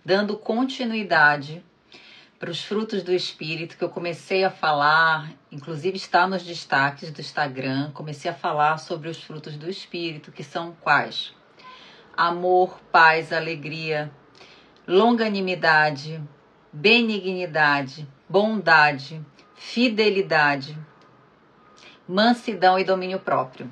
dando continuidade para os frutos do Espírito, que eu comecei a falar, inclusive está nos destaques do Instagram, comecei a falar sobre os frutos do Espírito, que são quais? Amor, paz, alegria, longanimidade, benignidade, bondade, fidelidade, mansidão e domínio próprio.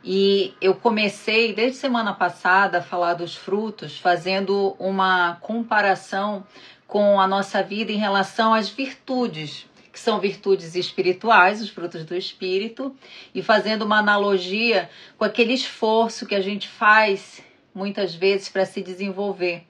E eu comecei desde semana passada a falar dos frutos, fazendo uma comparação com a nossa vida em relação às virtudes, que são virtudes espirituais, os frutos do Espírito, e fazendo uma analogia com aquele esforço que a gente faz muitas vezes para se desenvolver.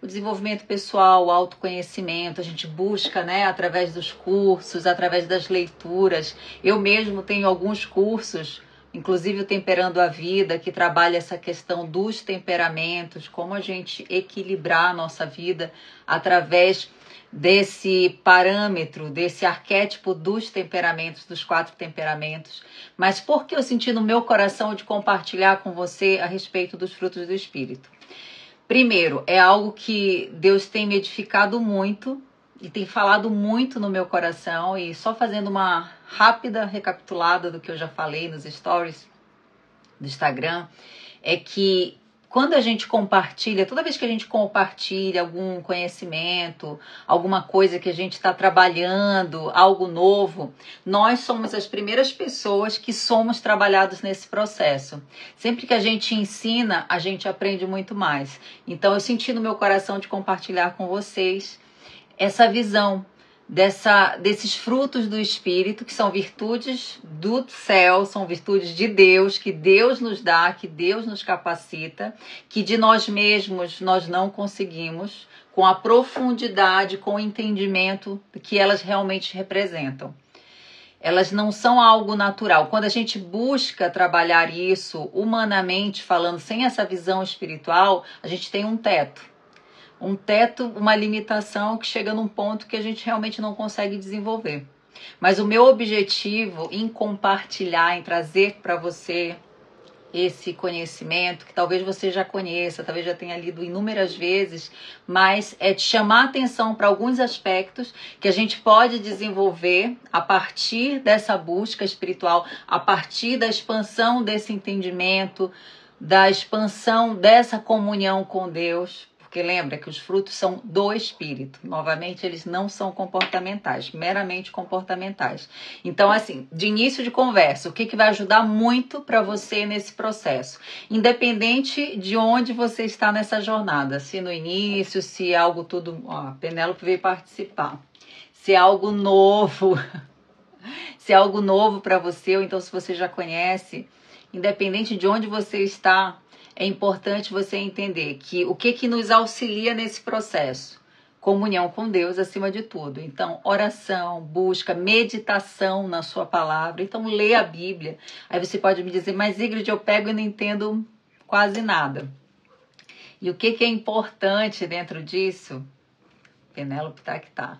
O desenvolvimento pessoal, o autoconhecimento, a gente busca, né, através dos cursos, através das leituras. Eu mesmo tenho alguns cursos, inclusive o Temperando a Vida, que trabalha essa questão dos temperamentos, como a gente equilibrar a nossa vida através desse parâmetro, desse arquétipo dos temperamentos, dos 4 temperamentos. Mas por que eu senti no meu coração de compartilhar com você a respeito dos frutos do Espírito? Primeiro, é algo que Deus tem me edificado muito e tem falado muito no meu coração, e só fazendo uma rápida recapitulada do que eu já falei nos stories do Instagram, é que quando a gente compartilha, toda vez que a gente compartilha algum conhecimento, alguma coisa que a gente está trabalhando, algo novo, nós somos as primeiras pessoas que somos trabalhados nesse processo. Sempre que a gente ensina, a gente aprende muito mais. Então eu senti no meu coração de compartilhar com vocês essa visão desses frutos do Espírito, que são virtudes do céu, são virtudes de Deus, que Deus nos dá, que Deus nos capacita, que de nós mesmos nós não conseguimos, com a profundidade, com o entendimento que elas realmente representam. Elas não são algo natural. Quando a gente busca trabalhar isso humanamente falando, sem essa visão espiritual, a gente tem um teto, uma limitação que chega num ponto que a gente realmente não consegue desenvolver. Mas o meu objetivo em compartilhar, em trazer para você esse conhecimento, que talvez você já conheça, talvez já tenha lido inúmeras vezes, mas é de chamar atenção para alguns aspectos que a gente pode desenvolver a partir dessa busca espiritual, a partir da expansão desse entendimento, da expansão dessa comunhão com Deus. Porque lembra que os frutos são do Espírito. Novamente, eles não são comportamentais, meramente comportamentais. Então, assim, de início de conversa, o que vai ajudar muito para você nesse processo? Independente de onde você está nessa jornada, se no início, se é algo tudo... Ó, a Penélope veio participar. Se é algo novo, se é algo novo para você, ou então se você já conhece, independente de onde você está, é importante você entender que o que nos auxilia nesse processo? Comunhão com Deus acima de tudo. Então, oração, busca, meditação na sua palavra. Então, lê a Bíblia. Aí você pode me dizer, mas Ingrid, eu pego e não entendo quase nada. E o que é importante dentro disso? Penélope tá que tá.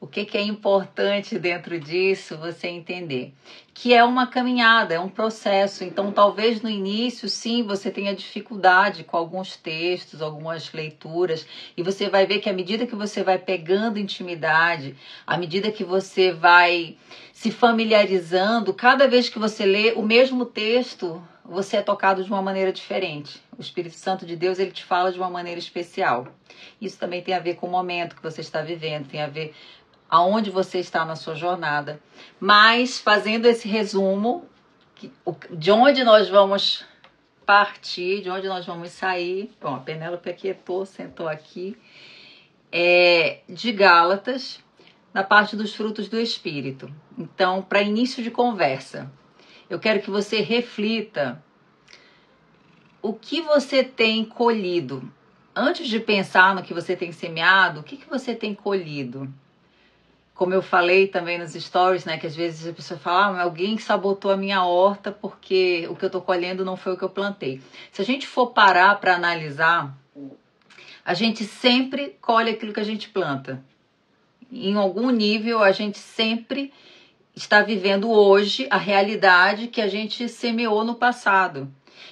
O que é importante dentro disso você entender? Que é uma caminhada, é um processo. Então, talvez no início, sim, você tenha dificuldade com alguns textos, algumas leituras. E você vai ver que à medida que você vai pegando intimidade, à medida que você vai se familiarizando, cada vez que você lê o mesmo texto, você é tocado de uma maneira diferente. O Espírito Santo de Deus, ele te fala de uma maneira especial. Isso também tem a ver com o momento que você está vivendo, tem a ver aonde você está na sua jornada. Mas, fazendo esse resumo, de onde nós vamos partir, de onde nós vamos sair... Bom, a Penélope aquietou, sentou aqui. De Gálatas, na parte dos frutos do Espírito. Então, para início de conversa, eu quero que você reflita o que você tem colhido. Antes de pensar no que você tem semeado, o que você tem colhido? Como eu falei também nos stories, né, que às vezes a pessoa fala, alguém sabotou a minha horta porque o que eu estou colhendo não foi o que eu plantei. Se a gente for parar para analisar, a gente sempre colhe aquilo que a gente planta. Em algum nível, a gente sempre está vivendo hoje a realidade que a gente semeou no passado.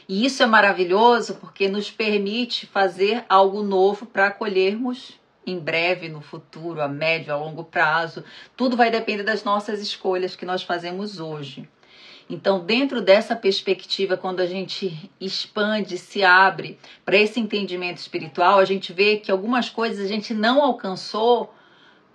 E isso é maravilhoso porque nos permite fazer algo novo para colhermos em breve, no futuro, a médio, a longo prazo. Tudo vai depender das nossas escolhas que nós fazemos hoje. Então, dentro dessa perspectiva, quando a gente expande, se abre para esse entendimento espiritual, a gente vê que algumas coisas a gente não alcançou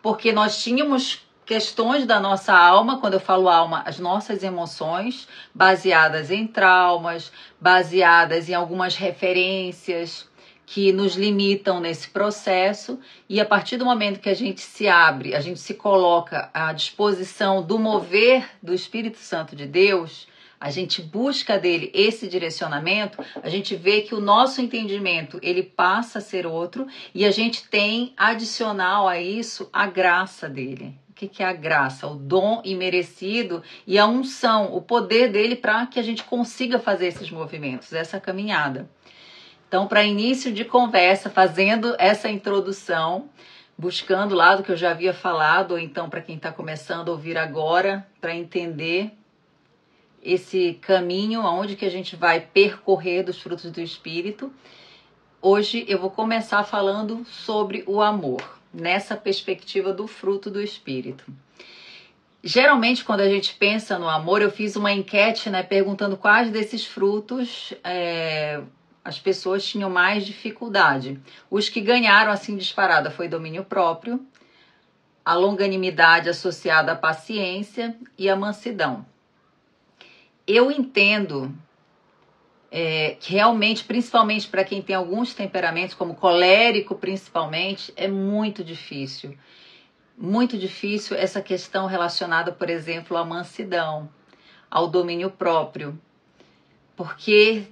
porque nós tínhamos questões da nossa alma, quando eu falo alma, as nossas emoções, baseadas em traumas, baseadas em algumas referências que nos limitam nesse processo, e a partir do momento que a gente se abre, a gente se coloca à disposição do mover do Espírito Santo de Deus, a gente busca dele esse direcionamento, a gente vê que o nosso entendimento ele passa a ser outro, e a gente tem adicional a isso a graça dele. O que é a graça? O dom imerecido e a unção, o poder dele para que a gente consiga fazer esses movimentos, essa caminhada. Então, para início de conversa, fazendo essa introdução, buscando lá do que eu já havia falado, ou então para quem está começando a ouvir agora, para entender esse caminho, aonde que a gente vai percorrer dos frutos do Espírito. Hoje eu vou começar falando sobre o amor, nessa perspectiva do fruto do Espírito. Geralmente, quando a gente pensa no amor, eu fiz uma enquete, perguntando quais desses frutos as pessoas tinham mais dificuldade. Os que ganharam assim disparada foi domínio próprio, a longanimidade associada à paciência e a mansidão. Eu entendo que realmente, principalmente para quem tem alguns temperamentos, como colérico principalmente, é muito difícil. Muito difícil essa questão relacionada, por exemplo, à mansidão, ao domínio próprio. Porque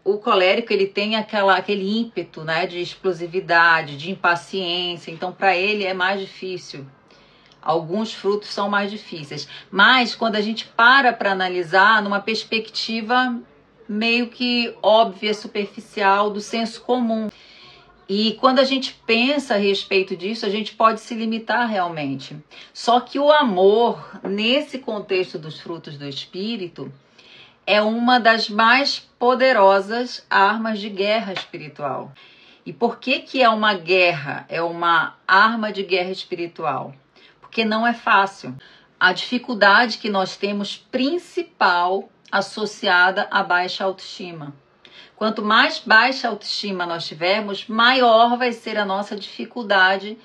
o colérico ele tem aquele ímpeto, de explosividade, de impaciência, então para ele é mais difícil. Alguns frutos são mais difíceis, mas quando a gente para analisar numa perspectiva meio que óbvia, superficial, do senso comum, e quando a gente pensa a respeito disso, a gente pode se limitar realmente. Só que o amor, nesse contexto dos frutos do Espírito, é uma das mais poderosas armas de guerra espiritual. E por que é uma guerra? É uma arma de guerra espiritual? Porque não é fácil. A dificuldade que nós temos principal associada à baixa autoestima. Quanto mais baixa autoestima nós tivermos, maior vai ser a nossa dificuldade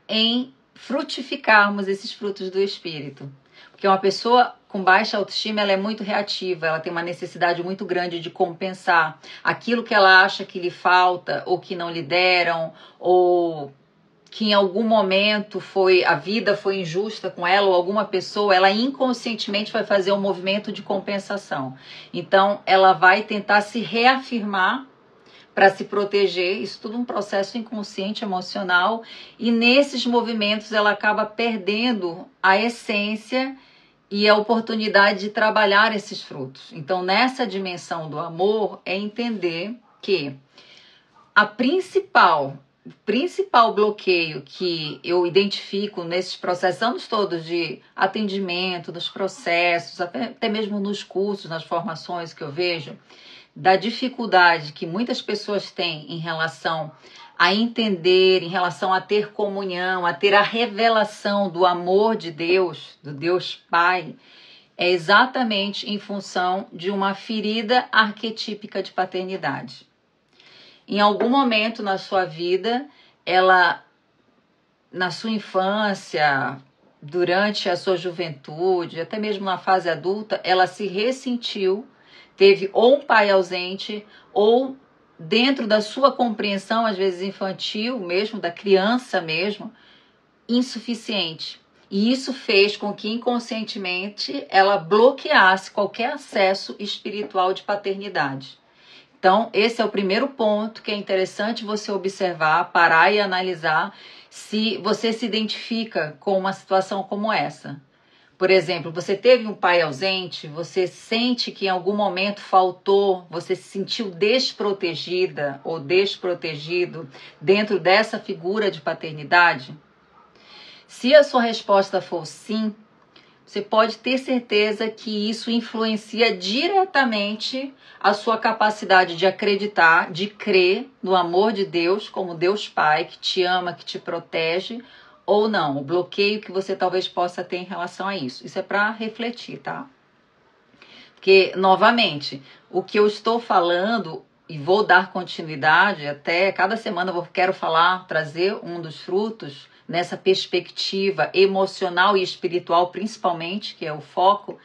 em frutificarmos esses frutos do Espírito. Porque uma pessoa com baixa autoestima, ela é muito reativa, ela tem uma necessidade muito grande de compensar aquilo que ela acha que lhe falta, ou que não lhe deram, ou que em algum momento a vida foi injusta com ela, ou alguma pessoa, ela inconscientemente vai fazer um movimento de compensação. Então, ela vai tentar se reafirmar para se proteger, isso tudo um processo inconsciente, emocional, e nesses movimentos ela acaba perdendo a essência e a oportunidade de trabalhar esses frutos. Então, nessa dimensão do amor, é entender que o principal bloqueio que eu identifico nesses processos, anos todos de atendimento, dos processos, até mesmo nos cursos, nas formações que eu vejo, da dificuldade que muitas pessoas têm em relação a entender, em relação a ter comunhão, a ter a revelação do amor de Deus, do Deus Pai, é exatamente em função de uma ferida arquetípica de paternidade. Em algum momento na sua vida, na sua infância, durante a sua juventude, até mesmo na fase adulta, ela se ressentiu, teve ou um pai ausente, ou dentro da sua compreensão, às vezes infantil mesmo, da criança mesmo, insuficiente. E isso fez com que inconscientemente ela bloqueasse qualquer acesso espiritual de paternidade. Então, esse é o primeiro ponto que é interessante você observar, parar e analisar se você se identifica com uma situação como essa. Por exemplo, você teve um pai ausente, você sente que em algum momento faltou, você se sentiu desprotegida ou desprotegido dentro dessa figura de paternidade? Se a sua resposta for sim, você pode ter certeza que isso influencia diretamente a sua capacidade de acreditar, de crer no amor de Deus como Deus Pai, que te ama, que te protege, ou não, o bloqueio que você talvez possa ter em relação a isso. Isso é para refletir, tá? Porque, novamente, o que eu estou falando, e vou dar continuidade, até cada semana eu quero falar, trazer um dos frutos nessa perspectiva emocional e espiritual, principalmente, que é o foco.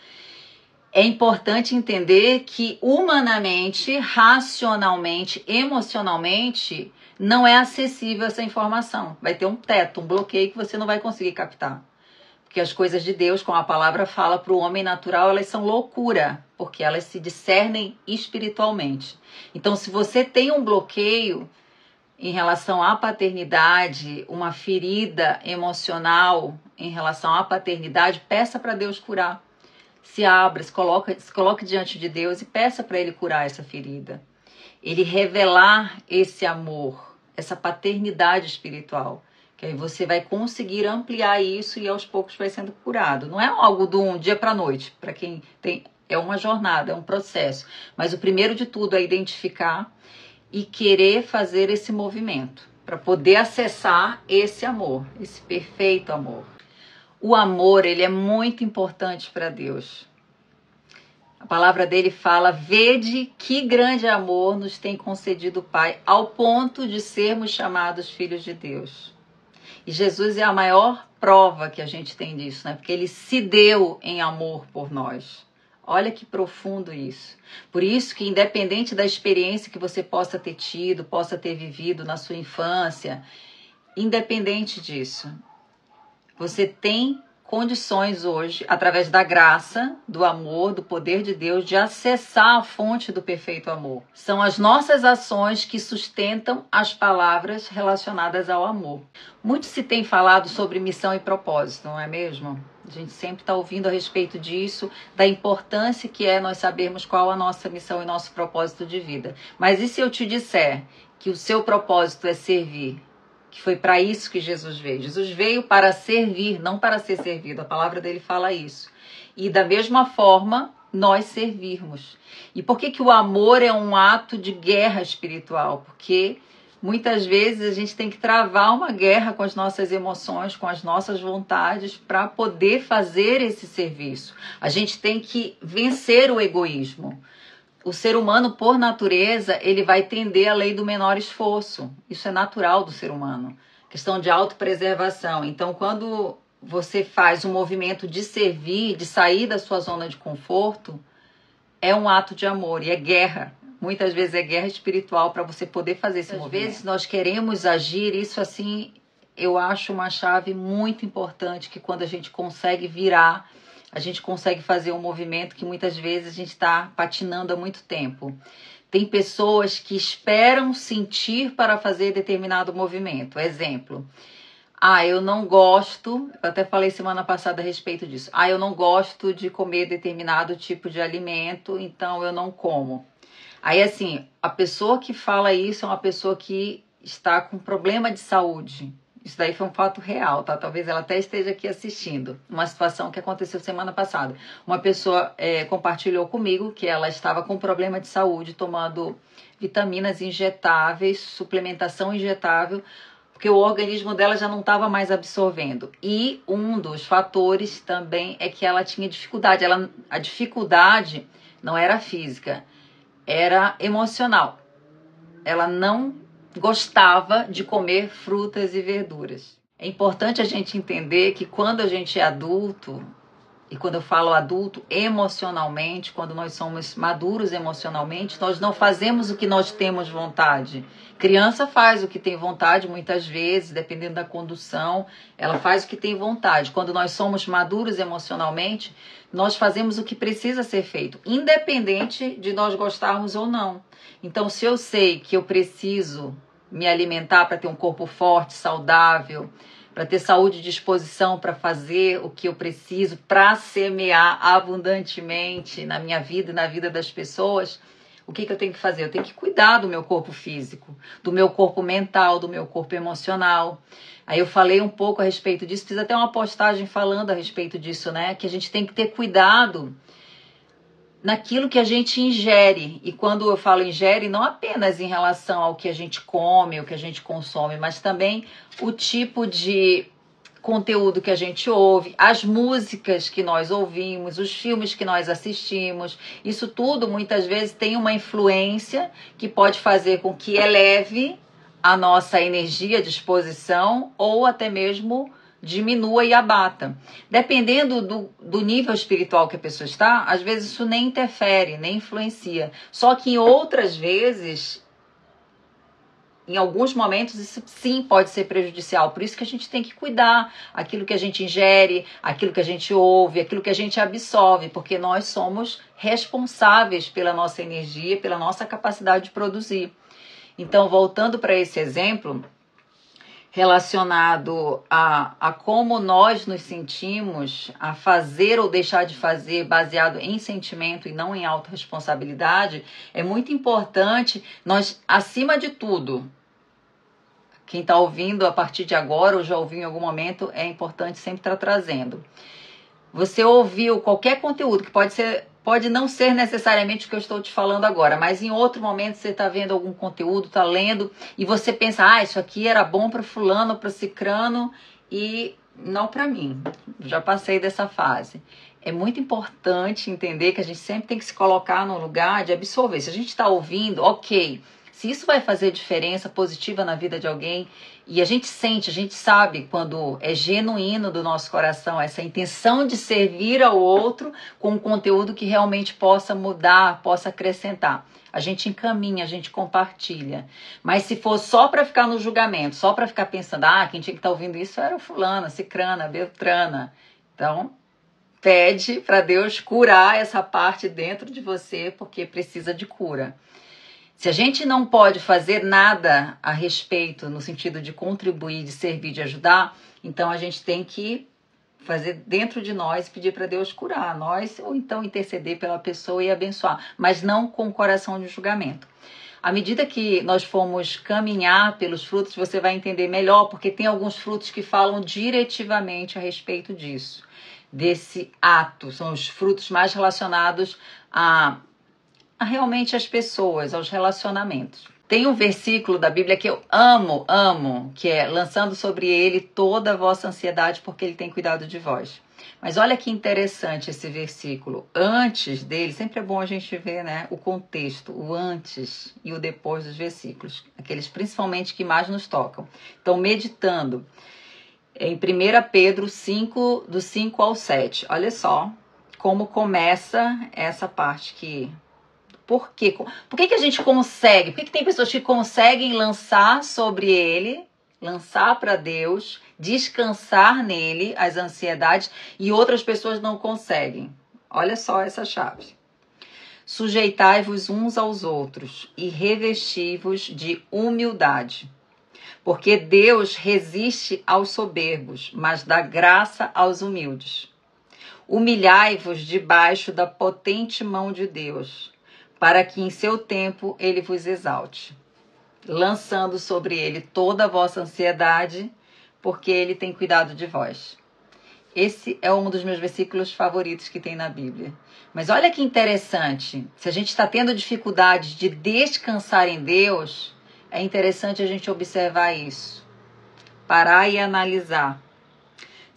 É importante entender que humanamente, racionalmente, emocionalmente, não é acessível essa informação. Vai ter um teto, um bloqueio que você não vai conseguir captar. Porque as coisas de Deus, como a palavra fala para o homem natural, elas são loucura, porque elas se discernem espiritualmente. Então, se você tem um bloqueio em relação à paternidade, uma ferida emocional em relação à paternidade, peça para Deus curar. Se abra, se coloque diante de Deus e peça para Ele curar essa ferida. Ele revelar esse amor, essa paternidade espiritual. Que aí você vai conseguir ampliar isso e aos poucos vai sendo curado. Não é algo de um dia para a noite, para quem tem, é uma jornada, é um processo. Mas o primeiro de tudo é identificar e querer fazer esse movimento para poder acessar esse amor, esse perfeito amor. O amor, ele é muito importante para Deus. A palavra dele fala: vede que grande amor nos tem concedido o Pai, ao ponto de sermos chamados filhos de Deus. E Jesus é a maior prova que a gente tem disso, né? Porque ele se deu em amor por nós. Olha que profundo isso. Por isso que, independente da experiência que você possa ter tido, possa ter vivido na sua infância, independente disso, você tem condições hoje, através da graça, do amor, do poder de Deus, de acessar a fonte do perfeito amor. São as nossas ações que sustentam as palavras relacionadas ao amor. Muito se tem falado sobre missão e propósito, não é mesmo? A gente sempre está ouvindo a respeito disso, da importância que é nós sabermos qual a nossa missão e nosso propósito de vida. Mas e se eu te disser que o seu propósito é servir? Que foi para isso que Jesus veio. Jesus veio para servir, não para ser servido. A palavra dele fala isso. E da mesma forma, nós servirmos. E por que o amor é um ato de guerra espiritual? Porque muitas vezes a gente tem que travar uma guerra com as nossas emoções, com as nossas vontades, para poder fazer esse serviço. A gente tem que vencer o egoísmo. O ser humano, por natureza, ele vai tender à lei do menor esforço. Isso é natural do ser humano. Questão de autopreservação. Então, quando você faz um movimento de servir, de sair da sua zona de conforto, é um ato de amor e é guerra. Muitas vezes é guerra espiritual para você poder fazer esse movimento. Às vezes nós queremos agir, isso assim, eu acho uma chave muito importante, que quando a gente consegue virar, a gente consegue fazer um movimento que muitas vezes a gente está patinando há muito tempo. Tem pessoas que esperam sentir para fazer determinado movimento. Exemplo, eu não gosto, eu até falei semana passada a respeito disso. Eu não gosto de comer determinado tipo de alimento, então eu não como. Aí assim, a pessoa que fala isso é uma pessoa que está com problema de saúde. Isso daí foi um fato real, tá? Talvez ela até esteja aqui assistindo. Uma situação que aconteceu semana passada. Uma pessoa compartilhou comigo que ela estava com problema de saúde, tomando vitaminas injetáveis, suplementação injetável, porque o organismo dela já não estava mais absorvendo. E um dos fatores também é que ela tinha dificuldade. A dificuldade não era física, era emocional. Ela não gostava de comer frutas e verduras. É importante a gente entender que quando a gente é adulto, e quando eu falo adulto emocionalmente, quando nós somos maduros emocionalmente, nós não fazemos o que nós temos vontade. Criança faz o que tem vontade muitas vezes, dependendo da condução, ela faz o que tem vontade. Quando nós somos maduros emocionalmente, nós fazemos o que precisa ser feito, independente de nós gostarmos ou não. Então, se eu sei que eu preciso me alimentar para ter um corpo forte, saudável, para ter saúde e disposição para fazer o que eu preciso, para semear abundantemente na minha vida e na vida das pessoas, O que eu tenho que fazer? Eu tenho que cuidar do meu corpo físico, do meu corpo mental, do meu corpo emocional. Aí eu falei um pouco a respeito disso, fiz até uma postagem falando a respeito disso, né? Que a gente tem que ter cuidado naquilo que a gente ingere. E quando eu falo ingere, não apenas em relação ao que a gente come, o que a gente consome, mas também o tipo de conteúdo que a gente ouve, as músicas que nós ouvimos, os filmes que nós assistimos. Isso tudo muitas vezes tem uma influência que pode fazer com que eleve a nossa energia, disposição, ou até mesmo diminua e abata. Dependendo do nível espiritual que a pessoa está, às vezes isso nem interfere, nem influencia. Só que em outras vezes, em alguns momentos, isso sim pode ser prejudicial. Por isso que a gente tem que cuidar aquilo que a gente ingere, aquilo que a gente ouve, aquilo que a gente absorve, porque nós somos responsáveis pela nossa energia, pela nossa capacidade de produzir. Então, voltando para esse exemplo, relacionado a como nós nos sentimos, a fazer ou deixar de fazer baseado em sentimento e não em autorresponsabilidade, é muito importante nós, acima de tudo, quem está ouvindo a partir de agora ou já ouviu em algum momento, é importante sempre estar trazendo. Você ouviu qualquer conteúdo, que pode não ser necessariamente o que eu estou te falando agora, mas em outro momento você está vendo algum conteúdo, está lendo, e você pensa, isso aqui era bom para fulano, para cicrano, e não para mim. Já passei dessa fase. É muito importante entender que a gente sempre tem que se colocar no lugar de absorver. Se a gente está ouvindo, ok. Se isso vai fazer diferença positiva na vida de alguém, e a gente sente, a gente sabe quando é genuíno do nosso coração essa intenção de servir ao outro com um conteúdo que realmente possa mudar, possa acrescentar. A gente encaminha, a gente compartilha. Mas se for só para ficar no julgamento, só para ficar pensando, quem tinha que estar ouvindo isso era o fulana, cicrana, beltrana. Então, pede para Deus curar essa parte dentro de você, porque precisa de cura. Se a gente não pode fazer nada a respeito, no sentido de contribuir, de servir, de ajudar, então a gente tem que fazer dentro de nós, pedir para Deus curar nós, ou então interceder pela pessoa e abençoar, mas não com o coração de julgamento. À medida que nós formos caminhar pelos frutos, você vai entender melhor, porque tem alguns frutos que falam diretivamente a respeito disso, desse ato. São os frutos mais relacionados a realmente as pessoas, aos relacionamentos. Tem um versículo da Bíblia que eu amo, que é lançando sobre ele toda a vossa ansiedade, porque ele tem cuidado de vós. Mas olha que interessante esse versículo. Antes dele, sempre é bom a gente ver, né, o contexto, o antes e o depois dos versículos, aqueles principalmente que mais nos tocam. Então, meditando em 1 Pedro 5, do 5 ao 7. Olha só como começa essa parte que... Por quê? Por que a gente consegue? Por que tem pessoas que conseguem lançar sobre ele, lançar para Deus, descansar nele as ansiedades e outras pessoas não conseguem? Olha só essa chave. Sujeitai-vos uns aos outros e revesti-vos de humildade, porque Deus resiste aos soberbos, mas dá graça aos humildes. Humilhai-vos debaixo da potente mão de Deus, para que em seu tempo ele vos exalte, lançando sobre ele toda a vossa ansiedade, porque ele tem cuidado de vós. Esse é um dos meus versículos favoritos que tem na Bíblia. Mas olha que interessante, se a gente está tendo dificuldade de descansar em Deus, é interessante a gente observar isso, parar e analisar.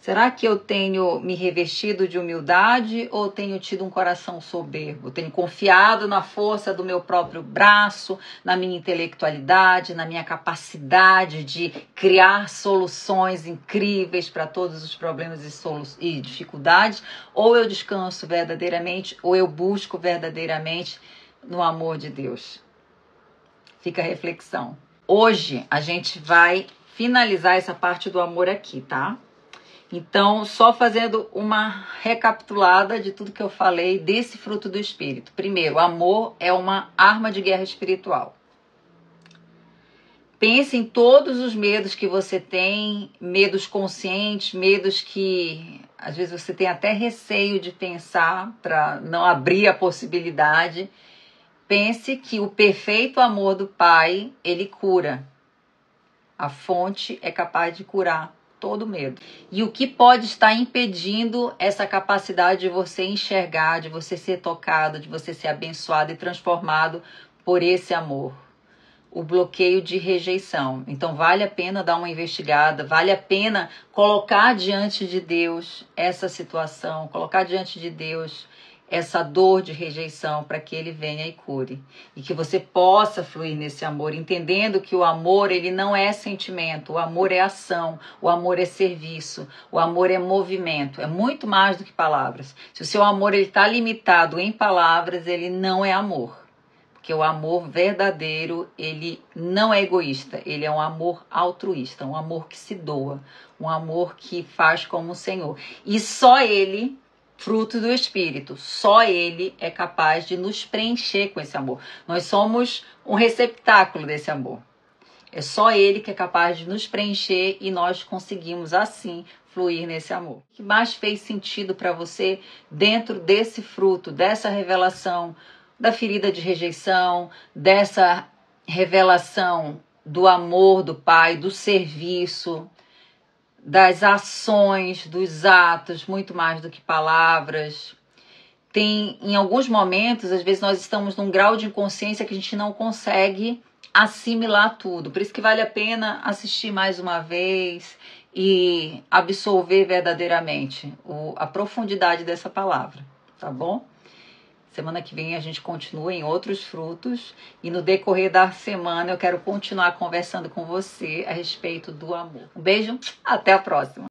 Será que eu tenho me revestido de humildade ou tenho tido um coração soberbo? Tenho confiado na força do meu próprio braço, na minha intelectualidade, na minha capacidade de criar soluções incríveis para todos os problemas e dificuldades? Ou eu descanso verdadeiramente, ou eu busco verdadeiramente no amor de Deus? Fica a reflexão. Hoje a gente vai finalizar essa parte do amor aqui, tá? Então, só fazendo uma recapitulada de tudo que eu falei desse fruto do Espírito. Primeiro, o amor é uma arma de guerra espiritual. Pense em todos os medos que você tem, medos conscientes, medos que às vezes você tem até receio de pensar para não abrir a possibilidade. Pense que o perfeito amor do Pai, ele cura. A fonte é capaz de curar todo medo. E o que pode estar impedindo essa capacidade de você enxergar, de você ser tocado, de você ser abençoado e transformado por esse amor? O bloqueio de rejeição. Então vale a pena dar uma investigada, vale a pena colocar diante de Deus essa situação, colocar diante de Deus essa dor de rejeição para que ele venha e cure. E que você possa fluir nesse amor, entendendo que o amor, ele não é sentimento, o amor é ação, o amor é serviço, o amor é movimento, é muito mais do que palavras. Se o seu amor está limitado em palavras, ele não é amor. Porque o amor verdadeiro, ele não é egoísta, ele é um amor altruísta, um amor que se doa, um amor que faz como o Senhor. E só ele, fruto do Espírito, só ele é capaz de nos preencher com esse amor. Nós somos um receptáculo desse amor. É só ele que é capaz de nos preencher e nós conseguimos assim fluir nesse amor. O que mais fez sentido para você dentro desse fruto, dessa revelação, da ferida de rejeição, dessa revelação do amor do Pai, do serviço, das ações, dos atos, muito mais do que palavras? Tem, em alguns momentos, às vezes nós estamos num grau de inconsciência que a gente não consegue assimilar tudo. Por isso que vale a pena assistir mais uma vez e absorver verdadeiramente a profundidade dessa palavra, tá bom? Semana que vem a gente continua em outros frutos e no decorrer da semana eu quero continuar conversando com você a respeito do amor. Um beijo, até a próxima!